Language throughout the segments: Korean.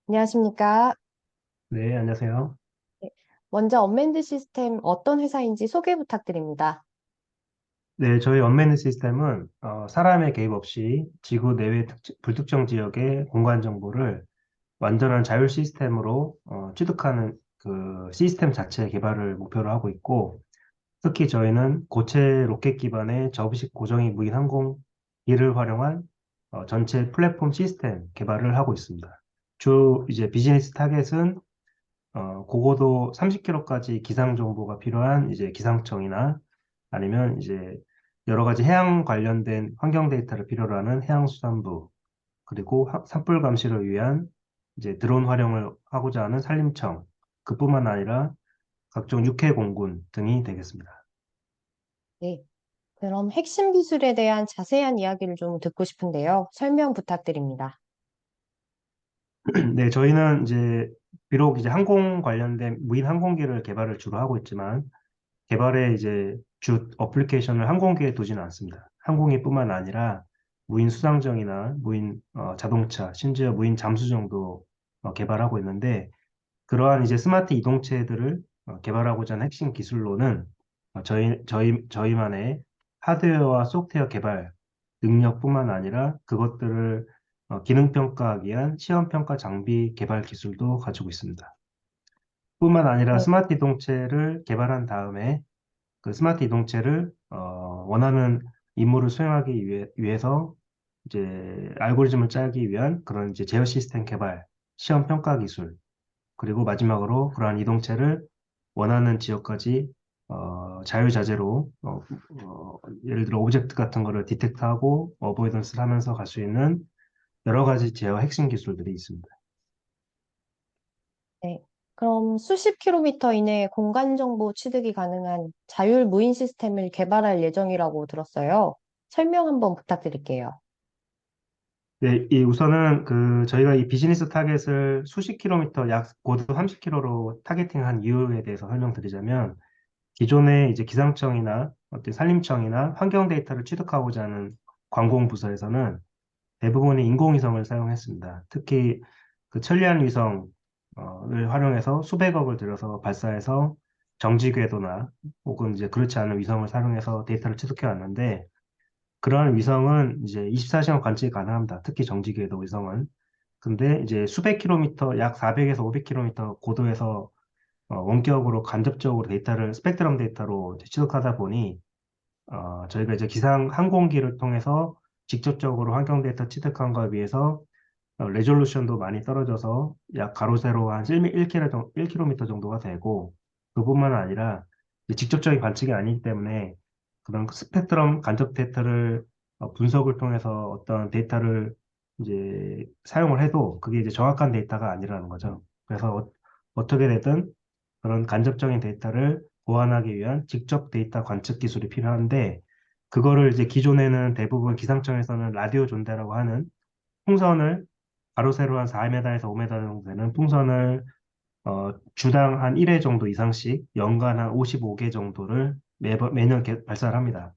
안녕하십니까. 네, 안녕하세요. 네, 먼저 언맨드 시스템 어떤 회사인지 소개 부탁드립니다. 네, 저희 언매는 시스템은 사람의 개입 없이 지구 내외 불특정 지역의 공간 정보를 완전한 자율 시스템으로 취득하는 그 시스템 자체 개발을 목표로 하고 있고, 특히 저희는 고체 로켓 기반의 접이식 고정이 무인 항공기를 활용한 전체 플랫폼 시스템 개발을 하고 있습니다. 주 이제 비즈니스 타겟은 고고도 30km까지 기상 정보가 필요한 이제 기상청이나 아니면 이제 여러 가지 해양 관련된 환경 데이터를 필요로 하는 해양수산부, 그리고 산불 감시를 위한 이제 드론 활용을 하고자 하는 산림청, 그뿐만 아니라 각종 육해 공군 등이 되겠습니다. 네, 그럼 핵심 기술에 대한 자세한 이야기를 좀 듣고 싶은데요. 설명 부탁드립니다. 네, 저희는 이제 비록 이제 항공 관련된 무인 항공기를 개발을 주로 하고 있지만 개발의 이제 주 어플리케이션을 항공기에 두지는 않습니다. 항공기뿐만 아니라 무인 수상정이나 무인 자동차, 심지어 무인 잠수정도 개발하고 있는데 그러한 이제 스마트 이동체들을 개발하고자 하는 핵심 기술로는 저희만의 하드웨어와 소프트웨어 개발 능력뿐만 아니라 그것들을 기능 평가하기 위한 시험 평가 장비 개발 기술도 가지고 있습니다. 뿐만 아니라 네, 스마트 이동체를 개발한 다음에 그 스마트 이동체를 원하는 임무를 수행하기 위해서 이제 알고리즘을 짜기 위한 그런 이제 제어 시스템 개발, 시험 평가 기술, 그리고 마지막으로 그러한 이동체를 원하는 지역까지 자유자재로 예를 들어 오브젝트 같은 거를 디텍트하고 어보이던스를 하면서 갈 수 있는 여러 가지 제어 핵심 기술들이 있습니다. 네. 그럼 수십 킬로미터 이내에 공간 정보 취득이 가능한 자율 무인 시스템을 개발할 예정이라고 들었어요. 설명 한번 부탁드릴게요. 네, 이 우선은 그 저희가 이 비즈니스 타겟을 수십 킬로미터 약 고도 30km로 타겟팅한 이유에 대해서 설명드리자면 기존의 이제 기상청이나 어떤 산림청이나 환경 데이터를 취득하고자 하는 관공부서에서는 대부분이 인공위성을 사용했습니다. 특히 그 천리안 위성을 활용해서 수백억을 들여서 발사해서 정지 궤도나 혹은 이제 그렇지 않은 위성을 사용해서 데이터를 취득해 왔는데 그러한 위성은 이제 24시간 관측이 가능합니다. 특히 정지 궤도 위성은. 근데 이제 수백 킬로미터, 약 400에서 500km 고도에서 원격으로 간접적으로 데이터를 스펙트럼 데이터로 이제 취득하다 보니 저희가 이제 기상 항공기를 통해서 직접적으로 환경 데이터 취득한 거에 비해서 레졸루션도 많이 떨어져서 약 가로 세로 한 1km 정도가 되고 그뿐만 아니라 이제 직접적인 관측이 아니기 때문에 그런 스펙트럼 간접 데이터를 분석을 통해서 어떤 데이터를 이제 사용을 해도 그게 이제 정확한 데이터가 아니라는 거죠. 그래서 어떻게 되든 그런 간접적인 데이터를 보완하기 위한 직접 데이터 관측 기술이 필요한데 그거를 이제 기존에는 대부분 기상청에서는 라디오 존대라고 하는 풍선을 가로 세로 한 4m에서 5m 정도 되는 풍선을 주당 한 1회 정도 이상씩 연간 한 55개 정도를 매년 발사를 합니다.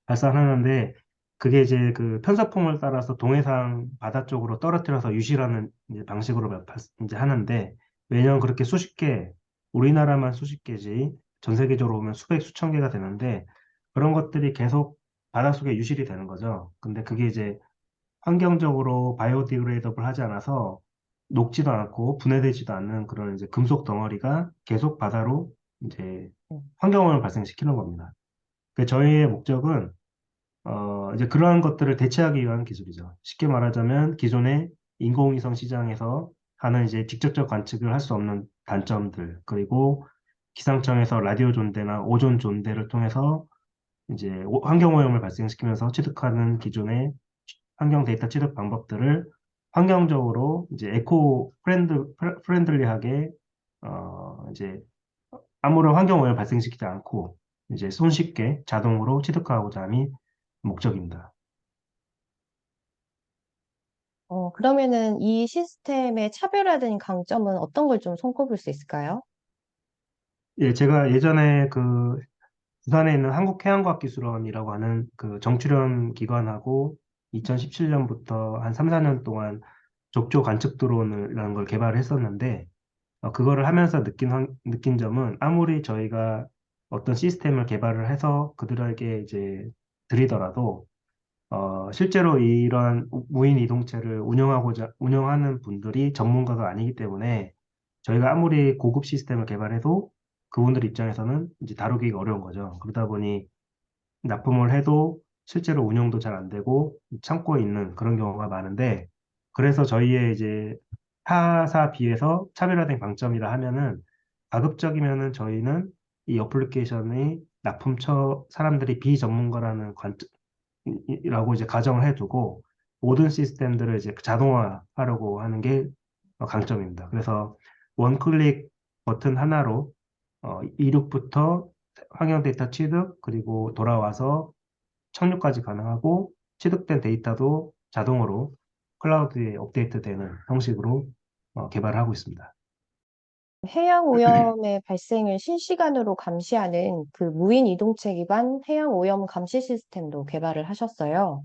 발사를 하는데 그게 이제 그 편서풍을 따라서 동해상 바다 쪽으로 떨어뜨려서 유실하는 이제 방식으로 이제 하는데 매년 그렇게 수십 개, 우리나라만 수십 개지 전 세계적으로 보면 수백, 수천 개가 되는데 그런 것들이 계속 바닷속에 유실이 되는 거죠. 근데 그게 이제 환경적으로 바이오디그레이더블 하지 않아서 녹지도 않고 분해되지도 않는 그런 이제 금속 덩어리가 계속 바다로 이제 네. 환경오염을 발생시키는 겁니다. 그 저희의 목적은 이제 그러한 것들을 대체하기 위한 기술이죠. 쉽게 말하자면 기존의 인공위성 시장에서 하는 이제 직접적 관측을 할 수 없는 단점들, 그리고 기상청에서 라디오 존대나 오존 존대를 통해서 이제 환경오염을 발생시키면서 취득하는 기존의 환경 데이터 취득 방법들을 환경적으로 이제 프렌들리하게 이제 아무런 환경 오염을 발생시키지 않고 이제 손쉽게 자동으로 취득하고자 함이 목적입니다. 그러면은 이 시스템의 차별화된 강점은 어떤 걸 좀 손꼽을 수 있을까요? 예, 제가 예전에 그 부산에 있는 한국해양과학기술원이라고 하는 그 정출연 기관하고 2017년부터 한 3, 4년 동안 족조 관측 드론이라는 걸 개발했었는데 그거를 하면서 느낀 점은 아무리 저희가 어떤 시스템을 개발을 해서 그들에게 이제 드리더라도 실제로 이러한 무인 이동체를 운영하는 분들이 전문가가 아니기 때문에 저희가 아무리 고급 시스템을 개발해도 그분들 입장에서는 이제 다루기가 어려운 거죠. 그러다 보니 납품을 해도 실제로 운영도 잘 안 되고 창고에 있는 그런 경우가 많은데 그래서 저희의 이제 타사 비해서 차별화된 강점이라 하면은 가급적이면은 저희는 이 어플리케이션이 납품처 사람들이 비전문가라는 이라고 이제 가정을 해두고 모든 시스템들을 이제 자동화하려고 하는 게 강점입니다. 그래서 원클릭 버튼 하나로 이륙부터 환경 데이터 취득 그리고 돌아와서 착륙까지 가능하고 취득된 데이터도 자동으로 클라우드에 업데이트되는 형식으로 개발을 하고 있습니다. 해양 오염의 발생을 실시간으로 감시하는 그 무인 이동체 기반 해양 오염 감시 시스템도 개발을 하셨어요.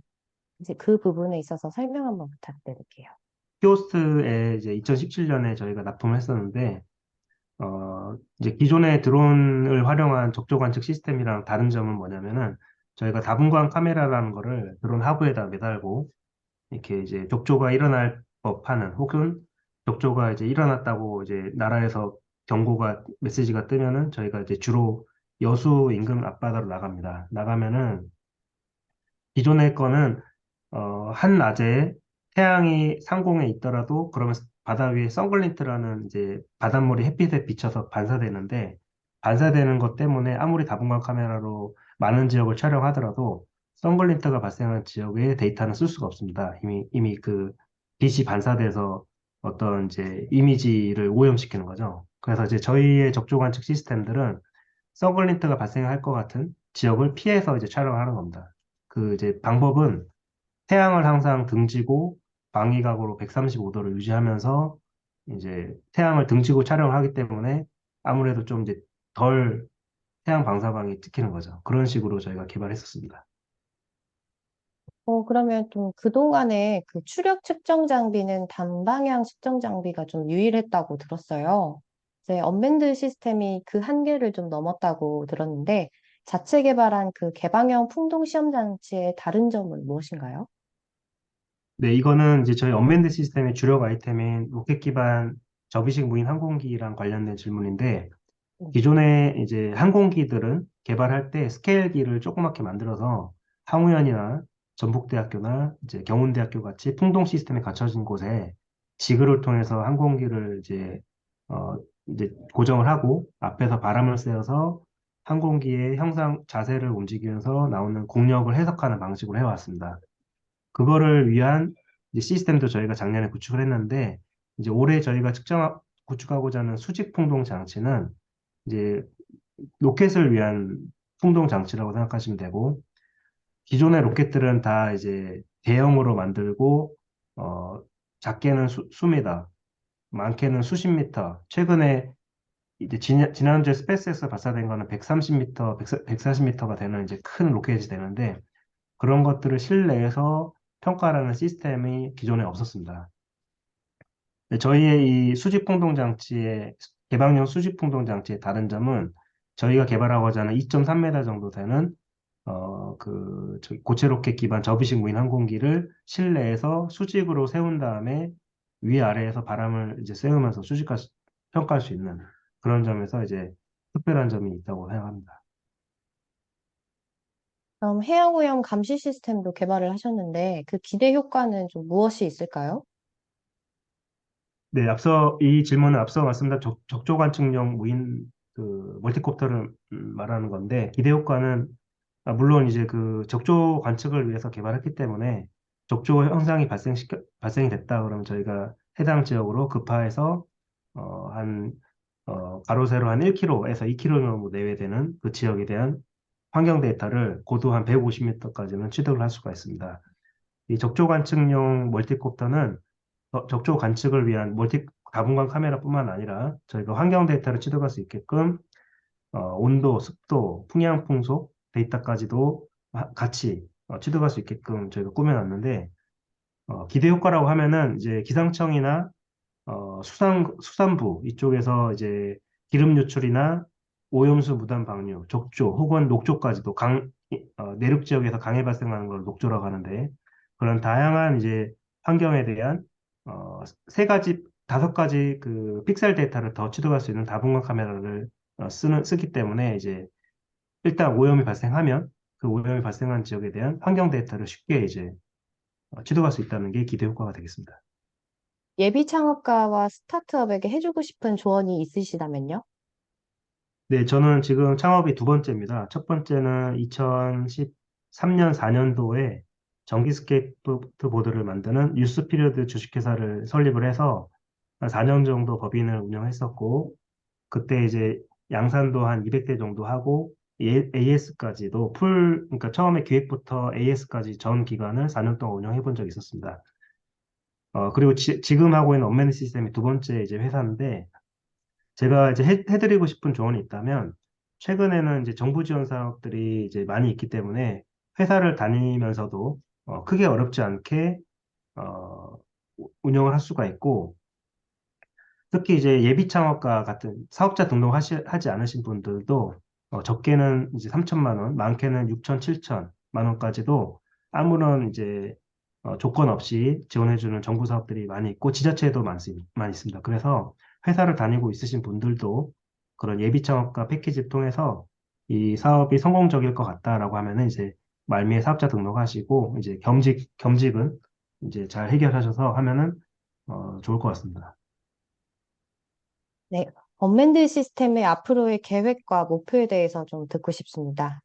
이제 그 부분에 있어서 설명 한번 부탁드릴게요. 키오스트에 이제 2017년에 저희가 납품을 했었는데 이제 기존의 드론을 활용한 적조 관측 시스템이랑 다른 점은 뭐냐면은 저희가 다분광 카메라라는 거를 드론 하부에다 매달고 이렇게 이제 적조가 일어날 법하는 혹은 적조가 이제 일어났다고 이제 나라에서 경고가 메시지가 뜨면은 저희가 이제 주로 여수 인근 앞바다로 나갑니다. 나가면은 기존의 거는 한낮에 태양이 상공에 있더라도 그러면 바다 위에 선글린트라는 이제 바닷물이 햇빛에 비쳐서 반사되는데 반사되는 것 때문에 아무리 다분광 카메라로 많은 지역을 촬영하더라도 선글린트가 발생한 지역에 데이터는 쓸 수가 없습니다. 이미 그 빛이 반사돼서 어떤 이제 이미지를 오염시키는 거죠. 그래서 이제 저희의 적조 관측 시스템들은 선글린트가 발생할 것 같은 지역을 피해서 이제 촬영을 하는 겁니다. 그 이제 방법은 태양을 항상 등지고 방위각으로 135도를 유지하면서 이제 태양을 등지고 촬영을 하기 때문에 아무래도 좀 이제 덜 태양 방사방이 찍히는 거죠. 그런 식으로 저희가 개발했었습니다. 그러면 좀 그동안에 그 추력 측정 장비는 단방향 측정 장비가 좀 유일했다고 들었어요. 이제 언밴드 시스템이 그 한계를 좀 넘었다고 들었는데, 자체 개발한 그 개방형 풍동 시험 장치의 다른 점은 무엇인가요? 네, 이거는 이제 저희 언맨드 시스템의 주력 아이템인 로켓 기반 접이식 무인 항공기랑 관련된 질문인데 기존에 이제 항공기들은 개발할 때 스케일기를 조그맣게 만들어서 항우연이나 전북대학교나 이제 경운대학교 같이 풍동 시스템에 갖춰진 곳에 지그를 통해서 항공기를 어, 이제 고정을 하고 앞에서 바람을 쐬어서 항공기의 형상 자세를 움직이면서 나오는 공력을 해석하는 방식으로 해왔습니다. 그거를 위한 이제 시스템도 저희가 작년에 구축을 했는데 이제 올해 저희가 구축하고자 하는 수직 풍동 장치는 이제 로켓을 위한 풍동 장치라고 생각하시면 되고, 기존의 로켓들은 다 이제 대형으로 만들고, 작게는 수미터, 많게는 수십 미터, 최근에 이제 지난주에 스페이스에서 발사된 거는 130미터, 140미터가 되는 이제 큰 로켓이 되는데, 그런 것들을 실내에서 평가하는 시스템이 기존에 없었습니다. 네, 저희의 이 수직풍동 장치의 개방형 수직풍동 장치의 다른 점은 저희가 개발하고자 하는 2.3m 정도 되는 고체 로켓 기반 접이식 무인 항공기를 실내에서 수직으로 세운 다음에 위아래에서 바람을 이제 쐬으면서 평가할 수 있는 그런 점에서 이제 특별한 점이 있다고 생각합니다. 그럼 해양 오염 감시 시스템도 개발을 하셨는데, 그 기대 효과는 좀 무엇이 있을까요? 네, 이 질문은 앞서 말씀드린 적조 관측용 무인 그 멀티콥터를 말하는 건데 기대 효과는 물론 이제 그 적조 관측을 위해서 개발했기 때문에 적조 현상이 발생이 됐다 그러면 저희가 해당 지역으로 급파해서 가로 세로 한 1km에서 2km 내외 되는 그 지역에 대한 환경 데이터를 고도 한 150m까지는 취득을 할 수가 있습니다. 이 적조 관측용 멀티콥터는 적조 관측을 위한 다분광 카메라뿐만 아니라 저희가 환경 데이터를 취득할 수 있게끔 온도, 습도, 풍향, 풍속 데이터까지도 같이 취득할 수 있게끔 저희가 꾸며놨는데 기대 효과라고 하면은 이제 기상청이나 수산부 이쪽에서 이제 기름 유출이나 오염수 무단 방류, 적조 혹은 녹조까지도 내륙 지역에서 강해 발생하는 걸 녹조라고 하는데 그런 다양한 이제 환경에 대한 세 가지, 다섯 가지 그 픽셀 데이터를 더 취득할 수 있는 다분광 카메라를 쓰기 때문에 이제 일단 오염이 발생하면 그 오염이 발생한 지역에 대한 환경 데이터를 쉽게 이제 취득할 수 있다는 게 기대 효과가 되겠습니다. 예비 창업가와 스타트업에게 해주고 싶은 조언이 있으시다면요? 네, 저는 지금 창업이 두 번째입니다. 첫 번째는 2013년, 4년도에 전기 스케이트보드를 만드는 유스피리어드 주식회사를 설립을 해서 한 4년 정도 법인을 운영했었고, 그때 이제 양산도 한 200대 정도 하고, AS까지도 그러니까 처음에 기획부터 AS까지 전 기간을 4년 동안 운영해 본 적이 있었습니다. 그리고 지금 하고 있는 언맨드 시스템이 두 번째 이제 회사인데, 제가 이제 해드리고 싶은 조언이 있다면, 최근에는 이제 정부 지원 사업들이 이제 많이 있기 때문에 회사를 다니면서도 크게 어렵지 않게 어, 운영을 할 수가 있고, 특히 이제 예비 창업가 같은 사업자 등록하지 않으신 분들도 적게는 이제 3천만 원, 많게는 6천, 7천만 원까지도 아무런 이제 조건 없이 지원해주는 정부 사업들이 많이 있고 지자체도 많이 있습니다. 그래서 회사를 다니고 있으신 분들도 그런 예비 창업가 패키지를 통해서 이 사업이 성공적일 것 같다라고 하면은 이제 말미에 사업자 등록하시고 이제 겸직은 이제 잘 해결하셔서 하면은 좋을 것 같습니다. 네. 언맨드 시스템의 앞으로의 계획과 목표에 대해서 좀 듣고 싶습니다.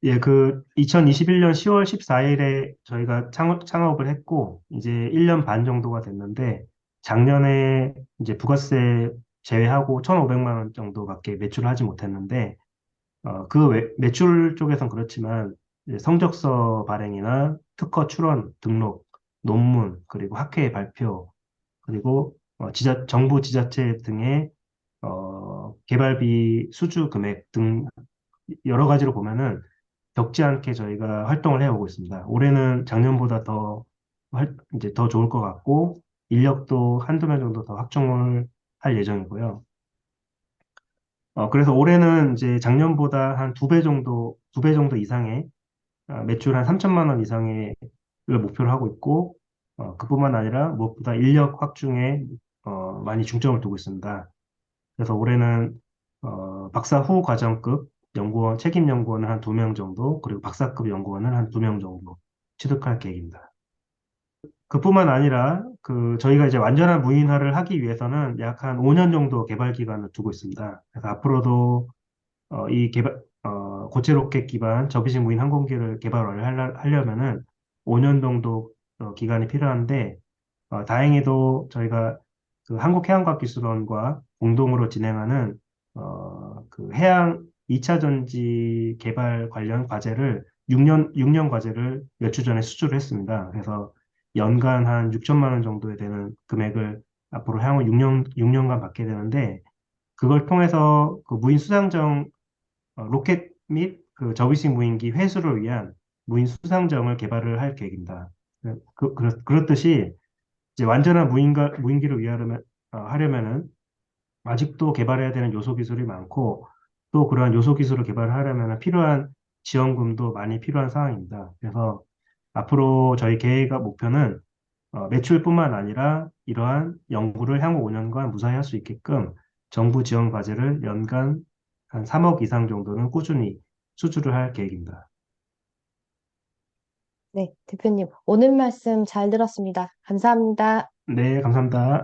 예, 그 2021년 10월 14일에 저희가 창업을 했고 이제 1년 반 정도가 됐는데 작년에 이제 부가세 제외하고 1,500만 원 정도밖에 매출을 하지 못했는데 매출 쪽에선 그렇지만 이제 성적서 발행이나 특허 출원 등록, 논문, 그리고 학회 발표, 그리고 정부 지자체 등의 개발비 수주 금액 등 여러 가지로 보면은 적지 않게 저희가 활동을 해오고 있습니다. 올해는 작년보다 이제 더 좋을 것 같고, 인력도 한두 명 정도 더 확충을 할 예정이고요. 그래서 올해는 이제 작년보다 한 두 배 정도 이상의 매출 한 3천만 원 이상의 를 목표로 하고 있고, 그뿐만 아니라 무엇보다 인력 확충에 많이 중점을 두고 있습니다. 그래서 올해는 박사 후 과정급 책임 연구원을 한 두 명 정도, 그리고 박사급 연구원을 한 두 명 정도 취득할 계획입니다. 그뿐만 아니라 저희가 이제 완전한 무인화를 하기 위해서는 약 한 5년 정도 개발 기간을 두고 있습니다. 그래서 앞으로도 고체 로켓 기반 접이식 무인 항공기를 하려면은 5년 정도 기간이 필요한데 다행히도 저희가 그 한국해양과학기술원과 공동으로 진행하는 그 해양 2차 전지 개발 관련 과제를 6년 과제를 몇 주 전에 수주를 했습니다. 그래서 연간 한 6천만 원 정도에 되는 금액을 앞으로 향후 6년간 받게 되는데 그걸 통해서 그 무인 수상정 로켓 및 그 접이식 무인기 회수를 위한 무인 수상정을 개발을 할 계획입니다. 그렇듯이 이제 완전한 무인기를 하려면은 아직도 개발해야 되는 요소 기술이 많고 또 그러한 요소 기술을 개발하려면 필요한 지원금도 많이 필요한 상황입니다. 그래서 앞으로 저희 계획과 목표는 매출뿐만 아니라 이러한 연구를 향후 5년간 무사히 할 수 있게끔 정부 지원 과제를 연간 한 3억 이상 정도는 꾸준히 수주를 할 계획입니다. 네, 대표님, 오늘 말씀 잘 들었습니다. 감사합니다. 네, 감사합니다.